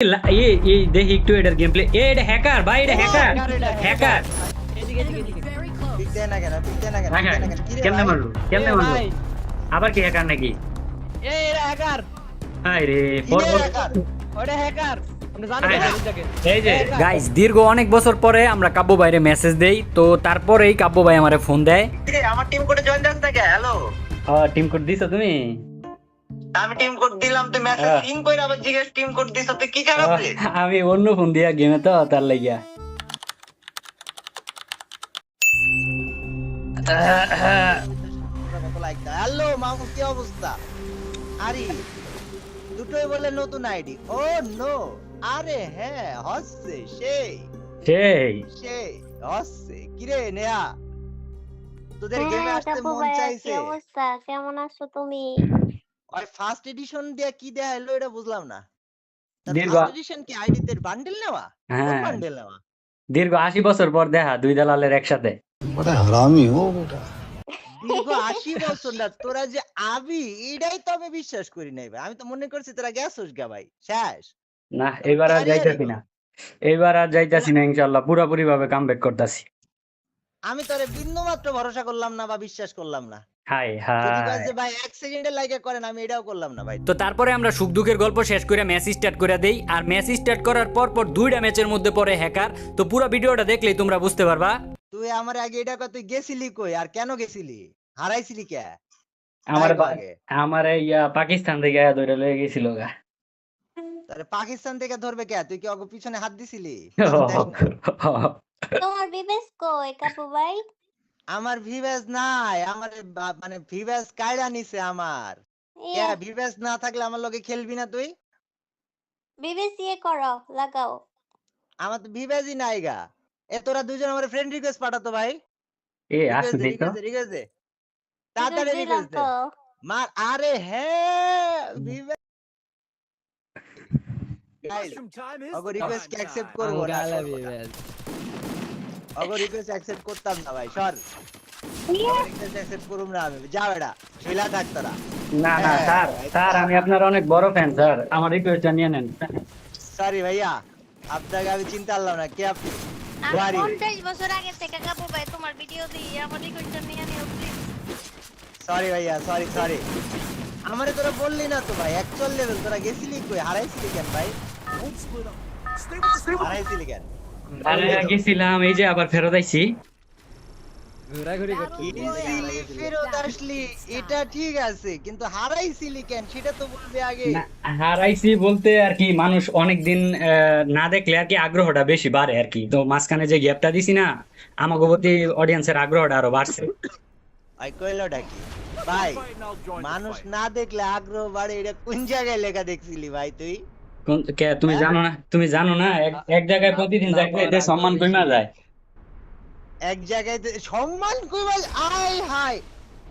ये देखी একটু এটার গেম প্লে এটা হ্যাকার ভাই এটা হ্যাকার হ্যাকার পিক দেয় না কেন পিক দেয় না কেন পিক দেয় না কেন? কি রে কেমনে ভাই? মারলো কেমনে মারলো ভাই আবার কি হ্যাকার নাকি এটা হ্যাকার হাই রে কি রে হ্যাকার? ওটা হ্যাকার আপনি জানেন আয় না হায়। জিনিসটাকে এই যে গাইস দীর্ঘ অনেক বছর পরে আমরা কাব্য ভাইরে মেসেজ দেই, তো তারপরেই কাব্য ভাই আমারে ফোন দেয়। কি রে আমার টিম কোডে জয়েন দাস থাকে হ্যালো টিম কোড দিছো তুমি আমি টিম কোড দিলাম তুই মেসেজ সিং কইরা আবার জিজ্ঞেস টিম কোড দিছ তুই কি খারাপ রে আমি অন্য ফোন দিয়া গেমে তো তার লাগিয়া কত লাইক দাও হ্যালো মামু কি অবস্থা আরে দুটোই বলে নতুন আইডি ও নো আরে হ্যাঁ হচ্ছে সেই সেই সেই হচ্ছে কি রে নেহা তোদের গেমে আসতে কাকু মন ভাইয়া, কি চাইছে অবস্থা? কেমন আছো তুমি? ওই ফার্স্ট এডিশন দিয়ে কি দেয়া হলো এটা বুঝলাম না দীর্ঘ ফার্স্ট এডিশন কি আইডি তে বান্ডেল নেওয়া কোন হ্যাঁ বান্ডেল নেওয়া দীর্ঘ 80 বছর পর দেখা দুই দালালের একসাথে बड़ा हरामी हो बेटा। দীর্ঘ 80 বছর না তোরা যে আবি এটাই তো আমি বিশ্বাস করি নাই ভাই আমি তো মনে করছি তোরা গেছস গা ভাই শেষ না এবার আর যাইতাছি না এবার আর যাইতাছি না ইনশাআল্লাহ পুরোপুরি ভাবে কামব্যাক করতাছি আমি তোরে বিন্দু মাত্র ভরসা করলাম না বা বিশ্বাস করলাম না হাই যদি কয় হাই যে ভাই 1 সেকেন্ডের লাইকে করেন আমি এটাও করলাম না ভাই তো তারপরে আমরা সুখ দুঃখের গল্প শেষ করে ম্যাচ স্টার্ট করে দেই, আর ম্যাচ স্টার্ট করার পর দুইটা ম্যাচের মধ্যে পড়ে হ্যাকার। তো পুরো ভিডিওটা দেখলেই তোমরা বুঝতে পারবা। তুই আমার আগে এটা কয় তুই গেছিলি কই আর কেন গেছিলি হারাইছিলি কে আমার তাই আগে আমার ইয়া পাকিস্তান থেকে ধরে লয়ে গেছিল গা তাহলে পাকিস্তান থেকে ধরবে কে তুই কি ওকে পিছনে হাত দিছিলি তোমার বিবেশ কই কাকু ভাই? আমার ভিভ্যাস নাই আমার মানে ভিভ্যাস কাইরা নিছে আমার কে ভিভ্যাস না থাকলে আমার লগে খেলবি না তুই বিবেশ ইয়ে করো, লাগাও। আমার তো ভিভ্যাসই নাই গা এ তোরা দুজন আমার ফ্রেন্ড রিকোয়েস্ট পাঠাতো ভাই এ আসো দেখো রিকোয়েস্ট দে তাড়াতাড়ি দিলাম রিকোয়েস্ট দে তো। মার আরে হ্যাঁ ভিভ্যাস অগো রিকোয়েস্ট কি অ্যাকসেপ্ট করব না অগো রিকোয়েস্ট অ্যাকসেপ্ট করতাম না ভাই সর রিকোয়েস্ট অ্যাকসেপ্ট করুম না আমি যা বেটা শিলা থাক তোরা না না স্যার স্যার আমি আপনার অনেক বড় ফ্যান স্যার আমার রিকোয়েস্টটা নিয়ে নেন সরি ভাইয়া আপনাকে আমি চিন্তা করলাম না কে আপনি আমি বাড়ি 50 বছর আগে থেকে কাকু ভাই তোমার ভিডিও দিই, আমার রিকোয়েস্ট নিয়ে নিও প্লিজ। সরি ভাইয়া সরি সরি আমারে তোরা বললি না তো ভাই অ্যাকচুয়াল লেভেল তোরা গেছিলি কই হারাইছিলি কেন ভাই হারাইছিলি কেন আরে গেছিলাম এই যে আবার ফেরত আইছি ঘোরাঘুরি গেছিলি ফেরত আসলি এটা ঠিক আছে কিন্তু হারাইছিলি কেন সেটা তো বলবি আগে না, হারাইছি বলতে আর কি মানুষ অনেকদিন না দেখলে আর কি আগ্রহটা বেশি বাড়ে আর কি, তো মাঝখানে যে গ্যাপটা দিছি না আমাকে প্রতি অডিয়েন্সের আগ্রহটা আরো বাড়ছে। আই কইলোটা কি ভাই মানুষ না দেখলে আগ্রহ বাড়ে এটা কোন জায়গায় লেখা দেখছিলি ভাই তুই তুমি জানো না এক জায়গায় প্রতিদিন দেখলে এতে সম্মান কমে যায়। এক জায়গায় সম্মান কই ভাই আই হাই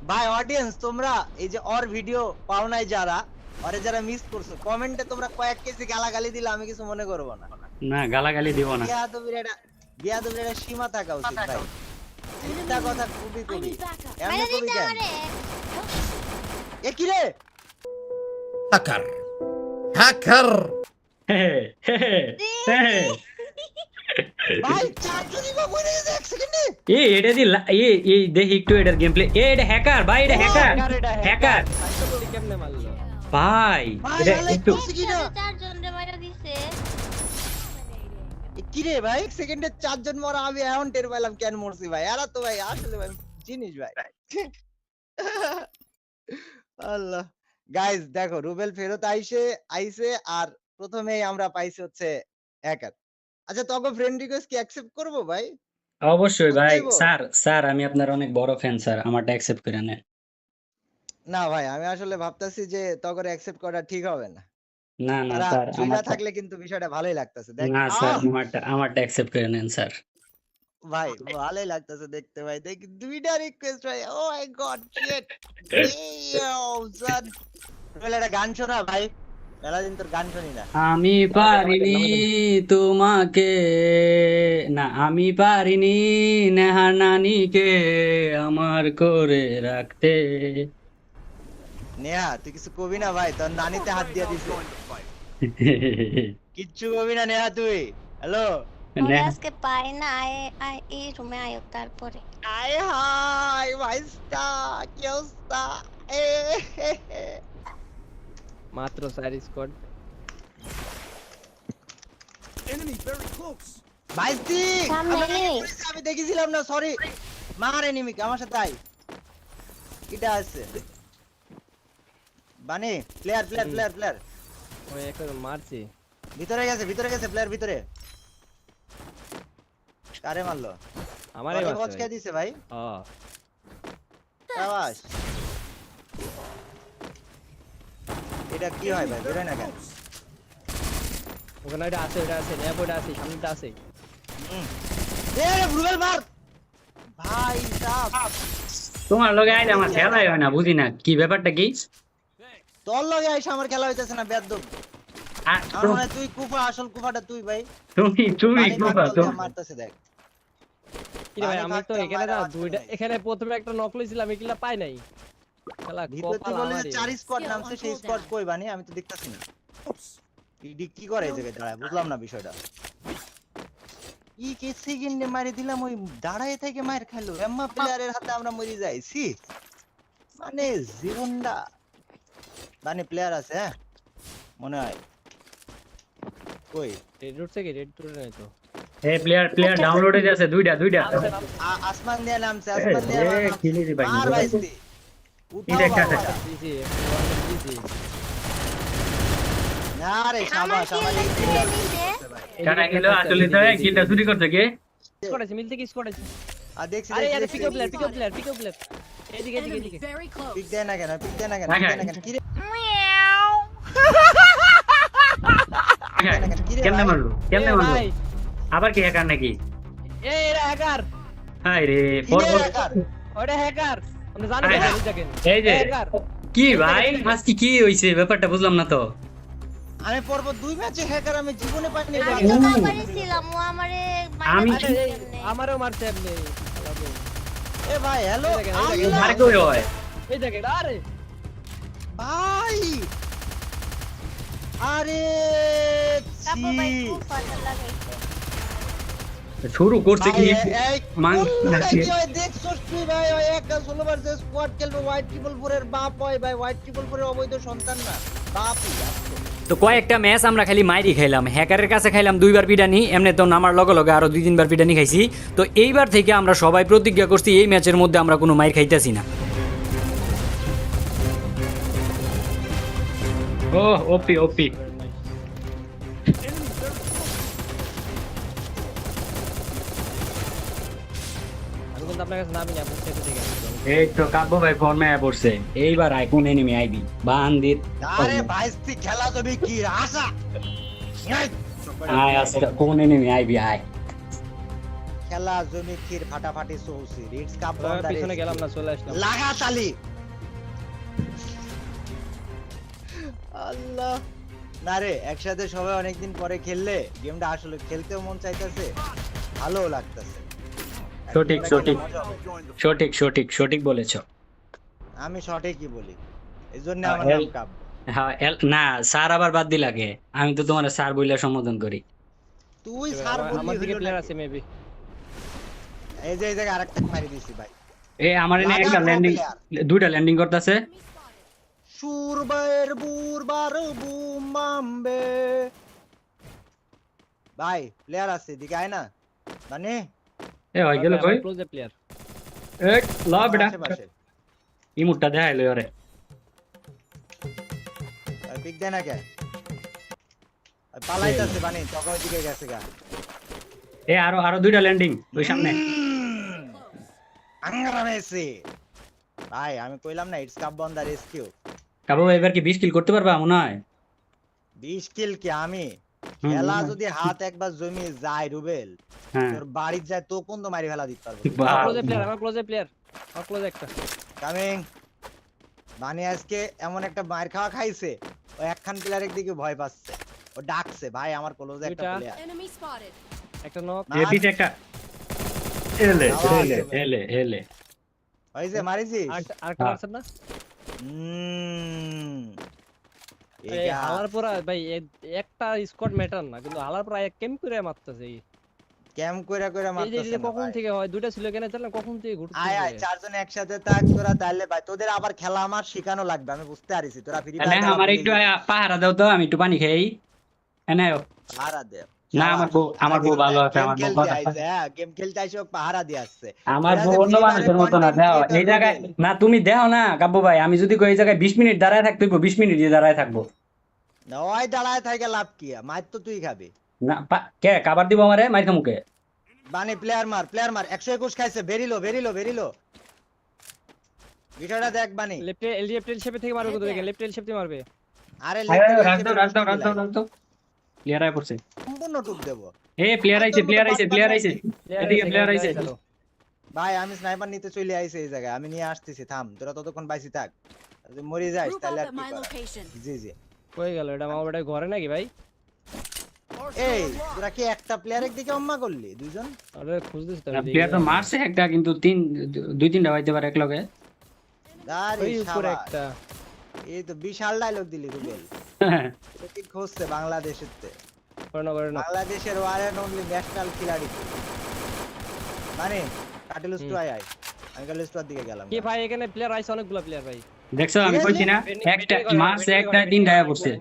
ভাই অডিয়েন্স তোমরা এই যে ওর ভিডিও পাও নাই যারা ওরে যারা মিস করছো কমেন্টে তোমরা কয়েক কেজি গালাগালি দিলে আমি কিছু মনে করব না না গালাগালি দিব না বিয়াদবির একটা সীমা থাকা উচিত ভাই চিন্তা কথা খুবই খুবই এমন খুবই কেন এ কি রে हैकर हैकर ভাই চারজনই বা মরে গেছে এক সেকেন্ডে এটা দি এই দেখি একটু এটার গেম প্লে এটা হ্যাকার ভাই এটা হ্যাকার হ্যাকার কেমনে মারলো ভাই ভাই এটা আলাই একটু করছে কি না চারজন রে মারা দিছে। এ কি রে ভাই এক সেকেন্ডে চারজন মরা আমি এখন টের পেলাম কেন মরছি ভাই এরা তো ভাই আসলে ভাই জিনিস ভাই আল্লাহ গাইস দেখো রুবেল ফেরত আইছে আর প্রথমেই আমরা পাইছি হচ্ছে হ্যাকার আচ্ছা তোকে ফ্রেন্ড রিকোয়েস্ট কি অ্যাকসেপ্ট করব ভাই অবশ্যই ভাই করতেইবো? স্যার আমি আপনার অনেক বড় ফ্যান স্যার আমারটা অ্যাকসেপ্ট করে নেন। না ভাই আমি আসলে ভাবতাছি যে তোকে অ্যাকসেপ্ট করা ঠিক হবে না না না তারা স্যার চুইলা আমারটা থাকলে কিন্তু বিষয়টা ভালোই লাগতেছে দেখ না স্যার আহ! আমারটা অ্যাকসেপ্ট করে নেন স্যার। ভাই ভালোই লাগতেছে দেখতে ভাই দেখ দুইটা রিকোয়েস্ট ভাই ও মাই গড শিট রুবেল একটা গান শোনা ভাই মেলাদিন তোর গান শুনি না আমি পারিনি তোমাকে না আমি পারিনি নেহা নানিকে আমার করে রাখতে নেহা তুই কিছু কবি না ভাই তোর নানিতে হাত দিয়ে দিছে কিচ্ছু কবি না নেহা তুই। হ্যালো ওরে আজকে পাই না, আয় আয় এই রুমে আয় তারপরে। আয় হাই ভাইস্তা কি অবস্থা এ হে হে। মাত্র 4 স্কোয়াড। ভাইস্তি সামনে enemy। আমি দেখেছিলাম না, সরি। মার এনিমিকে আমার সাথে আই। কিটা আছে বানি প্লেয়ার প্লেয়ার প্লেয়ার প্লেয়ার ওই একটা মারছি। ভিতরে গেছে প্লেয়ার ভিতরে। কারে মারলো? আমারই আমারে মারছে বচ কে ভাই। দিছে ভাই? হ্যাঁ শাবাশ। এটা কি হয় ভাই, বেরোয় না কেন? ওখানে ওটা আছে, ওটা আছে, ল্যাবটা আছে, সামনেটা আছে। এ রে ব্রুবেল মার ভাই সাহেব। তোমার লগে আইলে আমার খেলাই হয় না, বুঝি না কি ব্যাপারটা কি। তোর লগে আইসা আমার খেলা হইতেছে না বেয়াদব। আর আমার মনে হয় তুই কুফা, আসল কুফাটা তুই ভাই। তুমি পানি কুফা ফাটল তো দিয়ে মারতেছে দেখ। কি রে ভাই, পানি আমি তো ফাটল এখানে মারা না বাঁচতে দুইটা, নাই। এখানে প্রথমে একটা নক লইছিলাম, এগুলা পাই নাই। খেলা ভিতরে তুই কপাল বললি যে আমারই। 4 স্কোয়াড নামছে, সেই স্কোয়াড কই বানি? আমি তো দেখতাছি না। ইডি কি করে এই জায়গায় দাঁড়ায়, বুঝলাম না বিষয়টা। ই কে সেকেন্ডে মারি দিলাম, ওই দাঁড়ায় থেকে মার খাইলো। এম্মা প্লেয়ারের হাতে আমরা মরি যাই। সি মানে জীবনটা বানি প্লেয়ার আছে হ্যাঁ মনে হয়। কই রেড রুট থেকে রেড রুট নাই তো। এই প্লেয়ার ডাউনলোড হয়ে আছে দুইটা। আসমান দিয়ে নামছে, আসমান দিয়ে এ, কিলি রে ভাই। মার ভাইস্তি। উঠাও এটা একটা বাবা। জিজি জিজি। না রে আমার শাবাশ, কি আমার এই লাগছে তিনটা নিচে? কারা গেল আসলে তো কিলটা চুরি করছে কে? স্কোয়াড আছে, মিল থেকে স্কোয়াড আছে। আর দেখছি আরে আরে দেখছি, পিকআপ প্লেয়ার, দেখছি। Pickup player. এদিকে এদিকে এদিকে। পিক দেয় না কেন, পিক দেয় না কেন, রাখা। পিক দেয় না কেন? কি রে? মিয়াও। কেমনে মারলো এ ভাই, আবার কি হ্যাকার নাকি? এরা হ্যাকার। হাই রে কি রে হ্যাকার? ওটা হ্যাকার। আমরা জানি আরে, না এই দেখেন। এই যে হ্যাকার। কি ভাই আজকে কি হইছে ব্যাপারটা বুঝলাম না তো। আমি পর্ব 2 ম্যাচে হ্যাকার আমি জীবনে পাইনি। আমি তো বাবারই ছিলাম, ও আমারে আমি মাইরা আরে দিছে এই, এমনি। আমারও মারছে আপনি। এ ভাই হ্যালো এই দেখেন, এই আল্লাহ। আর কই হয়? এই দেখেন, আরে ভাই আরে কাপড় ভাই ছি। খুব ফাটা লাগাইছে। শুরু করছে কি? ভাই, এই মান- কোন লাগাই কি হয় দেখছস তুই ভাই? ওই একটা 16 ভার্সেস স্কোয়াড খেলবে, হোয়াইট ট্রিপল 4 এর বাপ হয় ভাই। হোয়াইট ট্রিপল 4 এর অবৈধ সন্তান না, বাপই আসতো। তো কয়েকটা ম্যাচ আমরা খালি মাইরি খাইলাম, হ্যাকারের কাছে খাইলাম 2বার পিটানি, এমনি তো নামার লগে লগে আরো 2-3বার পিটানি খাইছি। তো এইবার থেকে আমরা সবাই প্রতিজ্ঞা করছি এই ম্যাচের মধ্যে আমরা কোনো মাইর খাইতেছি না। ও ওপি আমি কিন্তু আপনার কাছে নামি না, আপনি সেটা থেকে আসবেন। এই তো কাব্য ভাই ফর্মে পড়ছে। এইবার আই কোন এনিমি আইবি বান্দির। আরে ভাইস্তি খেলা তুমি কি আশা? এই, আয় আজকে কোন এনিমি আইবি আয়। খেলা জমি ক্ষীর ফাটাফাটি সৌসি রিডস কাপ আমরা পিছনে গেলাম না, চলে আসলাম। লাগা তালি। আল্লাহ না রে, একসাথে সবাই অনেকদিন পরে খেললে গেমটা আসলে খেলতেও মন চাইতেছে, ভালোও লাগতেছে। সঠিক বলেছো। আমি সঠিকই বলি, এই জন্য হ্যাঁ, আমার নাম কাপ। হ্যাঁ না স্যার আবার বাদ দি লাগে, আমি তো তোমার স্যার বইলা সম্বোধন করি। তুই সার বললি আমার দিকে হইলো প্লেয়ার নাকি? আছে মেবি। এই যে এই জায়গায় আরেকটা মারি দিছি ভাই। এ আমার এনে একটা লাগানো ল্যান্ডিং, player। দুইটা ল্যান্ডিং করতেছে। সুরবাইর বুরবার বুমাম্বে ভাই প্লেয়ার আছে এদিকে আয় না মানে এ হই গেল কই? Close player. এক লা বেটা আশেপাশে। ইমুটটা দেখাইলো আরে। আর পিক দেয় না কে? আর পালাইতাছে বানি, তখন ওইদিকে গেছে গা। এ আরো দুইটা ল্যান্ডিং ওই সামনে। আঙ্গারা মেসি ভাই, আমি কইলাম না ইটস কাপ বন্দা রেস্কিউ। কাব্য ভাই এবার কি 20 কিল করতে পারবা মনে হয়? 20 কিল কি আমি? হুম, খেলা হুম। যদি হাত একবার জমি যায় রুবেল, হ্যাঁ তোর বাড়ি যায় তো কোন তো মারি ফেলা দিতে পারবো। বাহ, আমার ক্লোজ প্লেয়ার, আমার ক্লোজ প্লেয়ার। আমার ক্লোজ একটা। কামিং বানি আজকে এমন একটা মার খাওয়া খাইছে, ও একখান প্লেয়ারের দিকে ভয় পাচ্ছে, ও ডাকছে ভাই আমার ক্লোজে একটা দুইটা। প্লেয়ার। একটা নক। এ পিছে একটা এলে হইছে মারিছিস? আরেকটা মারছেন না? এইটা হালার পরা ভাই একটা স্কোয়াড ম্যাটার না, কিন্তু হালার পরা এক ক্যাম্প করে মারতেছে। ক্যাম্প কইরা কইরা এই যে মারতেছে না কখন ভাই। থেকে হয়, দুইটা ছিল কেন জানেন, কখন থেকে আয় ঘুরতেছে। আয় চারজন একসাথে থাক তোরা, তাহলে ভাই তোদের আবার খেলা আমার শেখানো লাগবে, আমি বুঝতে পারিছি তোরা ফ্রি তাহলে ফায়ার আমার একটু পাহারা দাও তো, আমি একটু পানি খাই। এনে পাহারা দে। না, আমার বউ ভালো আছে, আমার বউ কথা আইছে, হ্যাঁ গেম খেলতে আইছে, ও পাহারা দিয়ে আসছে। আমার এরা বউ যে অন্য Free Fire মানুষের এর মতো না। content দাও creator এই জায়গায় রুবেল। না, তুমি দেখো না কাব্য ভাই, আমি যদি কই এই জায়গায় 20 মিনিট দাঁড়ায় থাকতে হইব, 20 মিনিট দিয়ে দাঁড়ায় থাকবো না ওই দাঁড়ায় থাকে লাভ কি, মার তো তুই খাবি। না। কে কাবার দিব আমারে মাইর খামুকে? বানি প্লেয়ার মার 121 খাইছে, বেরিলো বিষয়টা দেখ বানি। লেফট এল শেপে থেকে মারবে, কোথায় দেখেন লেফট এল শেপ থেকে মারবে। আরে রাজ দাও প্লেয়ার আই পড়ছে। সম্পূর্ণ টুক দেব এ প্লেয়ার আইছে এদিকে প্লেয়ার আইছে। ভাই। আমি স্নাইপার নিতে চলে আইছি এই জায়গায়, আমি নিয়ে আসতেছি, থাম তোরা ততক্ষণ বাইসি থাক, যদি মরে যাস Group তাহলে up আর at কি my করার। location. জি কই গেল এটা? মামা বেটা ঘরে নাকি ভাই? এই তোরা কি একটা প্লেয়ারের দিকে অম্মা করলি দুইজন? আরে খুঁজতেছি তো। প্লেয়ার তো মারছে একটা, কিন্তু দুই তিনটা হইতে পারে এক লগে। আরে ওই উপরে শাবাশ, একটা। এই তো বিশাল ডায়লগ দিলি রুবেল। এটা কি খুঁজছে বাংলাদেশের তে? করে না। বাংলাদেশের ওয়ান এন্ড অনলি ন্যাশনাল খিলাড়ি মানে কাটিলুস টু আই। আমি কাটিলুস টুর দিকে গেলাম। কি ভাই এখানে প্লেয়ার আইছে, অনেকগুলো প্লেয়ার ভাই। দেখছো আমি কইছি না, একটা মারছে একটা, তিনটা পড়ছে।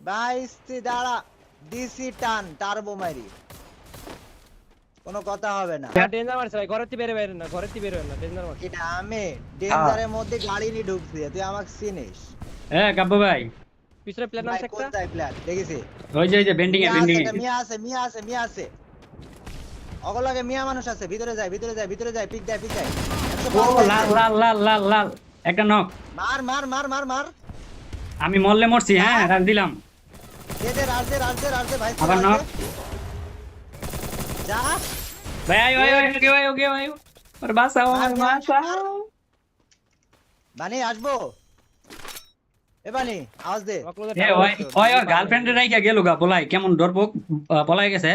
বাইশটি দাঁড়া, ডিসি টান টার্বো মারি, কোনো কথা হবে না। ডেঞ্জার মারছে ভাই, ঘরের থেকে বের বাইরে না, ঘরের থেকে বের হয় না, ডেঞ্জার মারছে। এটা আমি ডেঞ্জারের মধ্যে গাড়ি নিয়ে ঢুকছি, তুই আমাকে চিনিস? এ কাব্য ভাই, পিছনে প্লেয়ার ভাই নামছে একটা। কোথায় প্লেয়ার দেখেছি? ওই যে বেন্ডিং এ মিয়া আছে অগলাগে মিয়া মানুষ আছে, ভিতরে যায় পিক দেয় 105 ও লাল একটা নক। মার আমি মরলে মরছি, হ্যাঁ রান দিলাম। দে রাজে ভাই আবার নক। যা ভাই আয় ওকে আর বাঁচাও মার, মার, বাঁচাও। বানি আসবো, এ বানি আওয়াজ দে। এ ওই ওর গার্লফ্রেন্ডে রাইখা গেল গা পলাই, কেমন ডরপক পলাই গেছে।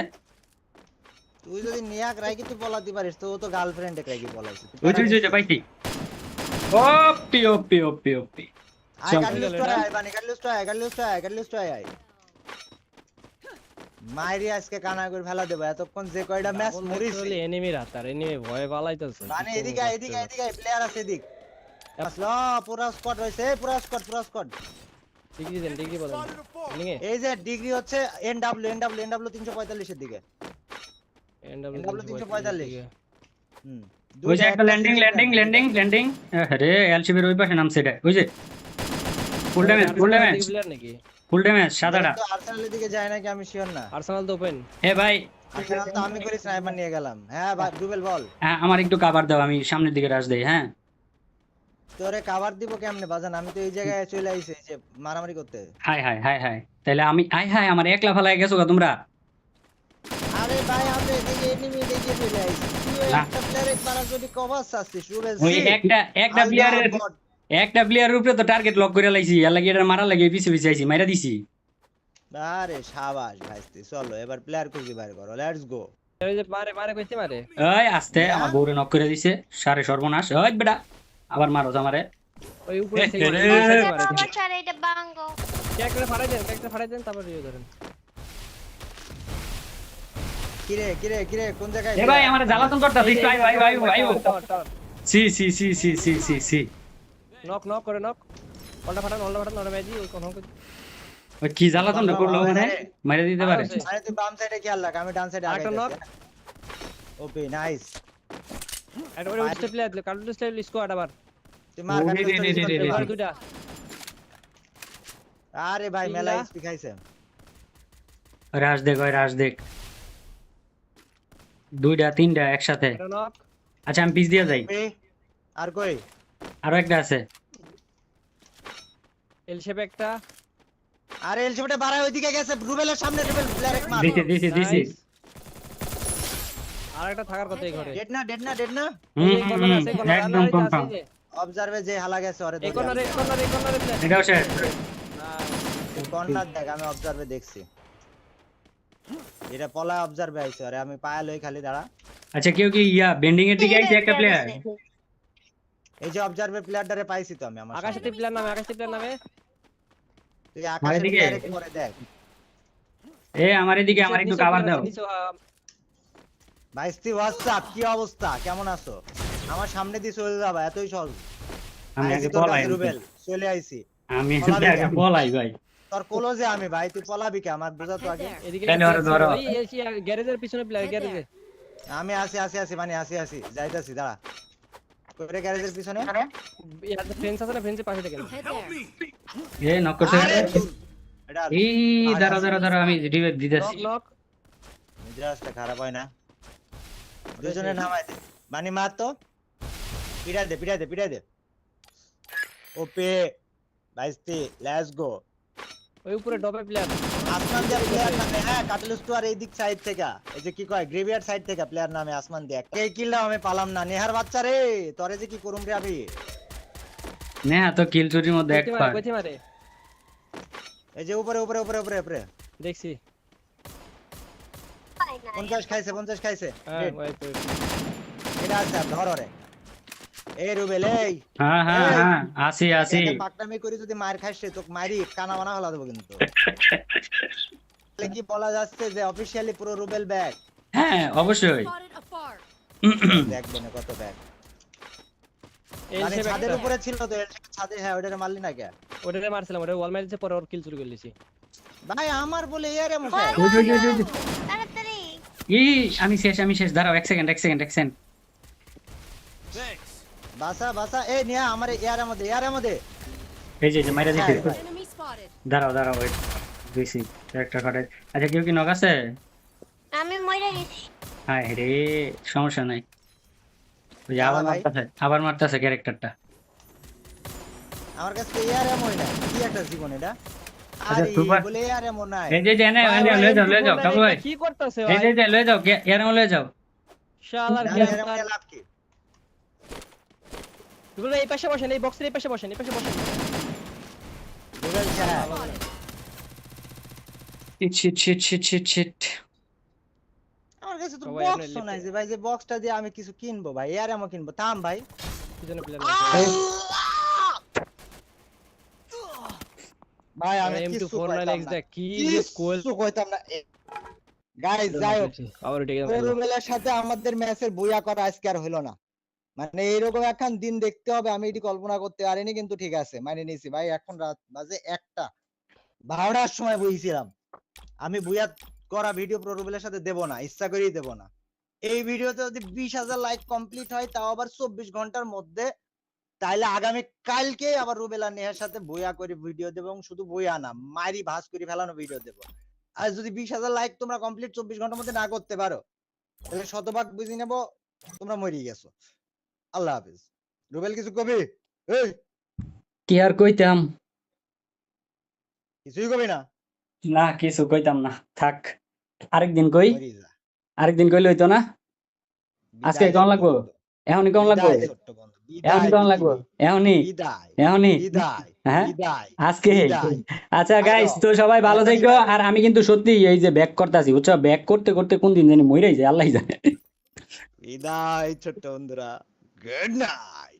তুই যদি নিয়াক রাইকি তুই বলাতে পারিস, তো ও তো গার্লফ্রেন্ডে রাইকি বলাইছিস। ওই যে পাইছি। ওপি আয় কাটলিস তো আয় বানি, কাটলিস তো আয়। মাইরি আজকে কানা করে ফেলা দেব, এতক্ষণ যে কয়টা ম্যাচ মরিছি। এনিমি রাতার, এনিমি ভয় পালাইতেছে। বানি এদিকে প্লেয়ার আছে এদিক। আসলো পুরো স্কোয়াড রইছে, পুরো স্কোয়াড। ডিগ্রি বলেন নিয়ে এই যে ডিগ্রি হচ্ছে এনডব্লিউ 345 এর দিকে। এনডব্লিউ 345 হুম ওই যে একটা ল্যান্ডিং। আরে এলসিবির ওই পাশে নামছে এটা, ওই যে ফুল ড্যামেজ সাদাটা। তো আর্সেনালের দিকে যায় নাকি আমি শিওর না। আর্সেনাল তো ওপেন। এ ভাই, আর্সেনাল তো আমি করে স্নাইপার নিয়ে গেলাম। হ্যাঁ ভাই রুবেল বল। হ্যাঁ আমার একটু কাভার দাও, আমি সামনের দিকে রাশ দেই। হ্যাঁ তোরে কভার দিব কেমনে বাজান, আমি তো এই জায়গায় চলে আইছি যে মারামারি করতে। হাই তাহলে আমি আমার একলা ফেলায় গেছো গা তোমরা। আরে ভাই আমরা এদিকে এনিমি দেখে চলে আইছি, তুই না। একটা প্লেয়ার মারা যদি কভার চাচ্ছিস রুবেল। ওই একটা প্লেয়ারের উপরে তো টার্গেট লক করে লাইছি, আর লাগি এটা মারা লাগে পিছে আইছি, মাইরা দিছি। আরে শাবাশ ভাইস্তে, চলো এবার প্লেয়ার খুঁজে বের করো, লেটস গো। এই যে মারে কইতে মারে। ওই আস্তে, আমার বউরে নক করে দিছে, সারে সর্বনাশ। ওই বেটা আবার মারো আমারে। ওই উপরে থেকে এ, মারে। বাবা ছাড় এটা বাঙ্গো। ক্যারেক্টার ফাড়াই দেন তারপর ইয়ে করেন। কিরে কোন জায়গায়? এ ভাই আমারে জ্বালাতন করতাছিস, ভাই টাওয়ার। সি নক করে নক। অলটা ফাটান ওটা ম্যাজি ওই কোন ওই কি জ্বালাতনটা করলো মানে মাইরা দিতে পারে। আরে তুই বাম সাইডে খেয়াল রাখ, আমি ডান সাইডে আরেকটা knock। ওপি নাইস। এটা ওই step player cartoon style squad আবার। তুই মার কাট এবার দুইটা। আরে ভাই তিনটা। মেলা এক্সপি খাইছে। রাশ দেখ দুইটা তিনটা একসাথে। এটা নক। আচ্ছা আমি পিছ দিয়ে যাই, ওপি আর কই? আরো একটা আছে। এল শেপে একটা। আরে এলসিবিটা বাড়ায় ওইদিকে গেছে, রুবেলের সামনে রুবেল প্লেয়ার এক মার। দিছি। আর একটা থাকার কথা এই ঘরে। ডেড না এই কর্নারে আছে, একদম কনফার্ম। অবজার্ভে যে হালা গেছে ওরে এই কর্নারে প্লেয়ার। এটাও শেষ। কর্নার দেখ, আমি অবজার্ভে দেখছি এটা পলা অবজার্ভে আইছে, আরে আমি পায়া লই খালি দাঁড়া। আচ্ছা কেউ কি বেন্ডিং এর দিকে আইছে একটা প্লেয়ার। এই যে অবজার্ভে প্লেয়ারটারে পাইছি তো আমি আমার আকাশে প্লেয়ার নামে তুই আমার আকাশের এদিকে প্লেয়ারে করে দেখ। আমার এদিকে আমার একটু কাভার দাও। ভাই স্টিভ হোয়াটসঅ্যাপ, কি অবস্থা, কেমন আছো? আমার সামনে দিয়ে চলে যাবা, এতই সহজ। আমি আইছি আগে তোর পলাই কাছে রুবেল, চলে আইছি। আমি পলাবি আগে কেন? পলাই ভাই। তোর কোলোজে আমি ভাই, তুই পলাবি কে? আমার বোঝা তো আগে। এদিকে কেন ওরে ধরো? গ্যারেজের পিছনে প্লেয়ার গ্যারেজে আমি আসি মানে আসি যাইতাছি, দাঁড়া। করে গ্যারেজের পিছনে। ফ্রেন্ডস আছে না, ফ্রেন্ডসের পাশে দেখেন। নক করতে আরে দূর। এটা দাঁড়া আমি রিভাইভ দিতেছি। নক মিজাজটা খারাপ হয় না? দুজনে নামাই দে, মানে মার তো। পিড়াই দে। ওপে ভাইস্তি, লেটস গো। ওই উপরে ডবে প্লেয়ার। আসমান দিয়া প্লেয়ার নামে, হ্যাঁ কাটলুস তো আর এই দিক সাইড থেকে, এই যে কি কয় গ্রেভিয়ার সাইড থেকে প্লেয়ার নামে আসমান দিয়া। কে কিললাম আমি পালাম না, নেহার বাচ্চা রে, তোরে যে কি করুম রে আমি। নেহা তো কিল চুরির মধ্যে এক পার। কইতে মারে এই যে উপরে দেখছি। 50 খাইছে। হ্যাঁ Dead. ওই তো এটা আছে, ধর রে। এই রুবেল এই। হ্যাঁ আসি একটা পাকনামি করে যদি মার খাইস রে, তোকে মারি কানা বানা ফেলা দেবো কিন্তু। তাহলে কি বলা যাচ্ছে যে অফিশিয়ালি পুরো রুবেল ব্যাগ? হ্যাঁ অবশ্যই। দেখবে না কত ব্যাগ। এই মানে সে ছাদের একটা উপরে ছিল তো, ছাদে, হ্যাঁ ওটারে মারলি না কে? ওটারে মারছিলাম, ওটা ওয়াল মারিছে, পরে ওর কিল চুরি করে লিছি। ভাই আমার বলে ইয়ারে মশাই। তাড়াতাড়ি আমি শেষ দাঁড়াও এক সেকেন্ড বাসা এই নিয়া আমার ইয়ারের মধ্যে। এই যে মাইরা দিছি। হ্যাঁ, ভাই। দাঁড়াও ওয়েট দিছি একটা কাটে। আচ্ছা কেউ কি নক আছে? আমি মরে গেছি। হ্যাঁ রে সমস্যা নাই। ওই যে দাঁড়া ভাই। আবার মারতাছে ক্যারেক্টারটা। আমার কাছে ইয়ার এমন না, কি একটা জীবন এটা। আচ্ছা, আরে super. বলে ইয়ার এমন নাই। এই যে এনে লয়ে যাও কাকু ভাই। কি করতেছে এই ভাই? যে লয়ে যাও লয়ে যাও। শালার না, গ্যাস এর মধ্যে লাভ কি? গুলো এই পাশে বসেন, এই বক্সের এই পাশে বসেন। রুবেল সাহেব, শিট। আমার কাছে তো সবাই বক্স আপনার নাই লিপে। যে ভাই, যে বক্সটা দিয়ে আমি কিছু কিনবো ভাই, ইয়ার এমন কিনবো। থাম ভাই। পিছনে প্লেয়ার ভাই আমি কিছু M249X দেখ কি কোয়েল কিছু কইতাম না। গাইস যাই হোক, আবার উঠে গেল। রুবেলের সাথে আমাদের ম্যাচের বইয়া করা আজকে আর হলো না। মানে এইরকম এখন দিন দেখতে হবে, আমি এটি কল্পনা করতে পারিনি, কিন্তু ঠিক আছে মানে নিয়েছি ভাই। এখন রাত বাজে 1টা, 12টার সময় বইছিলাম আমি। বুয়া করা ভিডিও প্রো রুবেলের সাথে দেব না, ইচ্ছা করেই দেব না। এই ভিডিওতে যদি 20,000 লাইক কমপ্লিট হয়, তাও আবার 24 ঘন্টার মধ্যে, তাইলে আগামী কালকে আবার রুবেল আর নেহার সাথে বইয়া করে ভিডিও দেব, এবং শুধু বইয়া না, মারি ভাস করে ফেলানো ভিডিও দেব। আর যদি 20,000 লাইক তোমরা কমপ্লিট 24 ঘন্টার মধ্যে না করতে পারো, তাহলে শতভাগ বুঝে নেব তোমরা মরে গেছো। আল্লাহ হাফেজ। রুবেল কিছু কবি? এই কি আর কইতাম? কিছুই কবি না? না কিছু কইতাম না, থাক আরেকদিন কই। মরি যা। আরেকদিন কইলে হইতো না? আজকে বিদায় কেমন ছোট্ট লাগবো? বন্ধু। এখনই কেমন লাগবো? বিদায় ছোট্ট বন্ধু। এখনই কেমন লাগবো? এখনই বিদায় বিদায়। হ্যাঁ বিদায়। আজকে বিদায়। আচ্ছা আরো। গাইস, তো সবাই ভালো তাড়াতাড়ি থেকো। বাই। আর আমি কিন্তু সত্যি এই যে ব্যাক করতেছি বুঝছো, ব্যাক করতে করতে কোন দিন জানি মইরাই যায়, আল্লাহই জানে। বিদায় ছোট্ট বন্ধুরা, গুড নাইট।